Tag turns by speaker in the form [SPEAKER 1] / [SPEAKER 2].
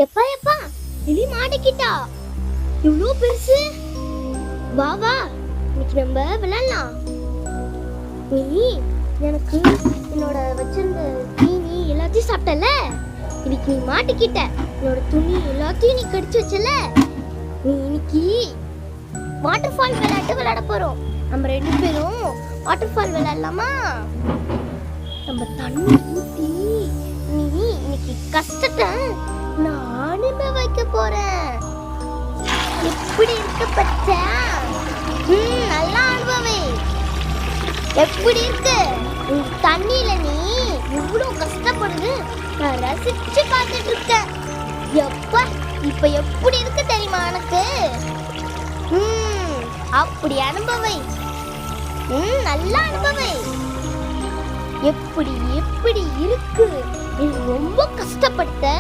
[SPEAKER 1] எப்பா எப்பா எலி மாட்டிக்கிட்டா. இவ்வளோ பெருசு. வா வா இன்னைக்கு நம்ம விளையாடலாம். நீ எனக்கு என்னோட வச்சிருந்த தீனி எல்லாத்தையும் சாப்பிட்டல, இன்னைக்கு நீ மாட்டிக்கிட்ட. என்னோட துணி எல்லாத்தையும் நீ கடிச்சு வச்சல. நீ இன்னைக்கு வாட்டர் ஃபால் விளையாட்டு விளையாட போறோம். நம்ம 2 பேரும் வாட்டர் ஃபால் விளையாடலாமா? நம்ம தண்ணி ஊத்தி நீ இன்னைக்கு கஷ்டத்தை நான் அனுபவிக்க போறேன். எப்படி இருக்கு பச்சை? நல்லா அனுபவி. எப்படி இருக்கு? தண்ணியில நீ இவ்வளவு கஷ்டப்படுது நான் ரசிச்சு பார்த்துட்டு இருக்கேன். எப்ப இப்ப எப்படி இருக்கு தெரியுமா எனக்கு? அப்படி அனுபவி. நல்லா அனுபவி. எப்படி எப்படி இருக்கு? நீ ரொம்ப கஷ்டப்பட்ட